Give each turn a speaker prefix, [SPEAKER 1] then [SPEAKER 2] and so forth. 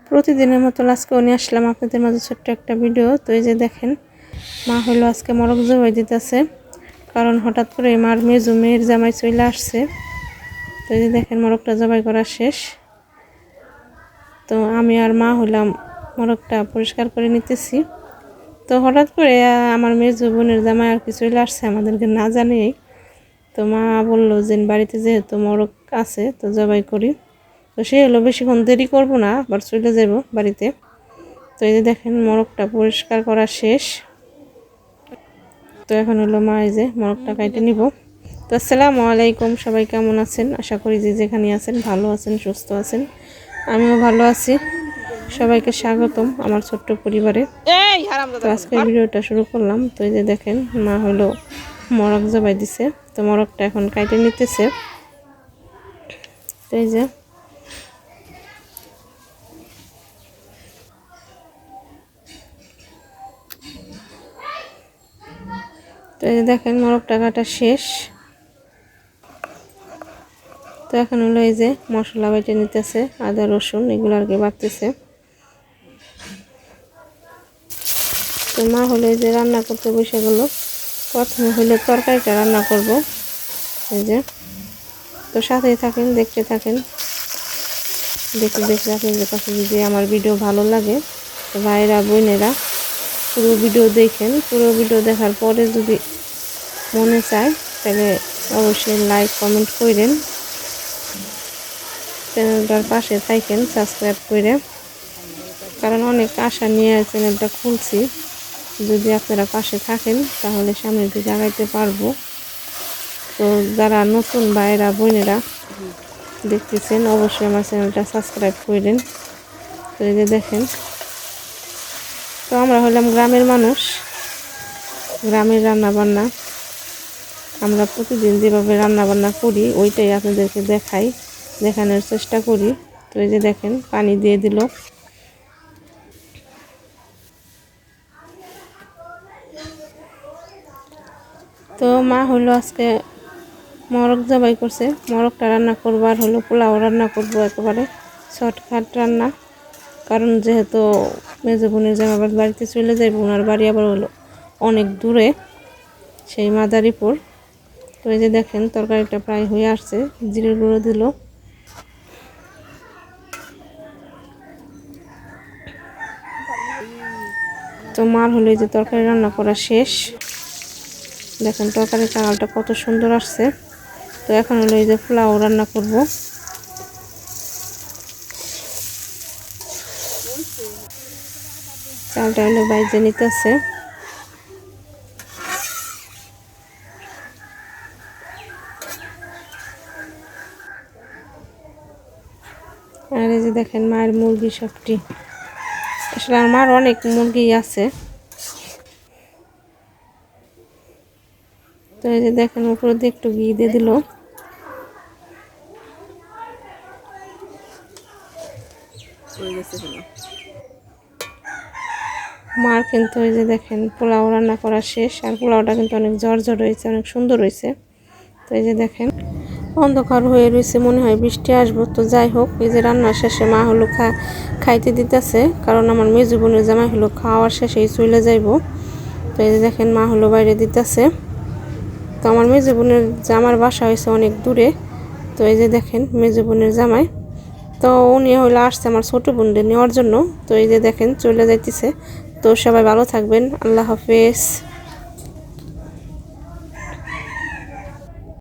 [SPEAKER 1] প্রতিদিনের মতো আজকেও নিয়ে আসলাম আপনাদের মাঝে ছোট্ট একটা ভিডিও। তো এই যে দেখেন, মা হলো আজকে মরক জবাই দিতেছে, কারণ হঠাৎ করে মার মেজো মেয়ের জামাই চলে আসছে। তো এই যে দেখেন, মরকটা জবাই করা শেষ। তো আমি আর মা হলাম মরকটা পরিষ্কার করে নিতেছি। তো হঠাৎ করে আমার মেজো বোনের জামাই আর কি চলে আসছে আমাদেরকে না জানিয়েই। তো মা বললো যে বাড়িতে যেহেতু মরক আছে তো জবাই করি। তো সে হলো বেশিক্ষণ দেরি করবো না, আবার চলে যাব বাড়িতে। তো এই যে দেখেন, মরকটা পরিষ্কার করা শেষ। তো এখন হলো মা এই যে মরকটা কাটে নিব। তো আসসালামু আলাইকুম, সবাই কেমন আছেন? আশা করি যে যেখানে আছেন ভালো আছেন, সুস্থ আছেন। আমিও ভালো আছি। সবাইকে স্বাগতম আমার ছোট্ট পরিবারে। তো আজকের ভিডিওটা শুরু করলাম। তো এই যে দেখেন, মা হলো মরক জবাই দিছে। তো মরকটা এখন কাটে নিতেছে। তো এই যে দেখেন, মরকটা কাটা শেষ। তো এখন হলো এই যে মশলা বেটে নিতেছে, আদা রসুন এগুলো আর কি বাটতেছে। তো মা হলো এই যে রান্না করতে বসে গেল। প্রথমে হলো তরকারিটা রান্না করব। এই যে, তো সাথেই থাকেন, দেখতে থাকেন। দেখতে দেখতে আপনাদের কাছে যদি আমার ভিডিও ভালো লাগে, তো ভাইরা বোনেরা পুরো ভিডিও দেখেন। পুরো ভিডিও দেখার পরে যদি মনে চায় তাহলে অবশ্যই লাইক কমেন্ট করেন, চ্যানেলটার পাশে থাকেন সাবস্ক্রাইব করে, কারণ অনেক আশা নিয়ে চ্যানেলটা খুলছি। যদি আপনারা পাশে থাকেন তাহলে সামনের দিকে আগাইতে পারবো। তো যারা নতুন ভাইরা বোনেরা দেখতেছেন অবশ্যই আমার চ্যানেলটা সাবস্ক্রাইব করেন। তো এই যে দেখেন, তো আমরা হলাম গ্রামের মানুষ, গ্রামের রান্নাবান্না আমরা প্রতিদিন যেভাবে রান্নাবান্না করি ওইটাই আপনাদেরকে দেখানোর চেষ্টা করি। তো এই যে দেখেন, পানি দিয়ে দিল। তো মা হলো আজকে মরক জবাই করছে, মরকটা রান্না করবো আর হলো পোলাও রান্না করবো, একেবারে শর্টকাট রান্না। কারণ যেহেতু মেজো বোনের জামাই বাড়িতে চলে যাইব, ওনার বাড়ি আবার হলো অনেক দূরে, সেই মাদারীপুর। তো এই যে দেখেন, তরকারিটা প্রায় হয়ে আসছে, জিরের গুঁড়ো দিল। তো মার হলো এই যে তরকারি রান্না করা শেষ। দেখেন তরকারির কালারটা কত সুন্দর আসছে। তো এখন হলো এই যে পোলাও রান্না করব। চালটা হলো বাইজে নিতেছে। আর এই যে দেখেন মায়ের মুরগি সবটি, আসলে আমার অনেক মুরগি আছে। তো এই যে দেখেন, উপরে দিয়ে একটু ঘি দিয়ে দিল। মার কিন্তু এই যে দেখেন পোলাও রান্না করা শেষ, আর পোলাওটা কিন্তু অনেক ঝরঝর হয়েছে, অনেক সুন্দর হয়েছে। তো এই যে দেখেন, অন্ধকার হয়ে রয়েছে, মনে হয় বৃষ্টি আসবো। তো যাই হোক, এই যে রান্নার শেষে মা হলো খাইতে দিতেছে, কারণ আমার মেজো বোনের জামাই হলো খাওয়ার শেষেই চলে যাইব। তো এই যে দেখেন, মা হলো বাইরে দিতেছে। তো আমার মেজো বোনের জামার বাসা হয়েছে অনেক দূরে। তো এই যে দেখেন মেজো বোনের জামাই, তো উনি হলো আসছে আমার ছোটো বোনদের নেওয়ার জন্য। তো এই যে দেখেন চলে যাইতেছে। তো সবাই ভালো থাকবেন, আল্লাহ হাফেজ।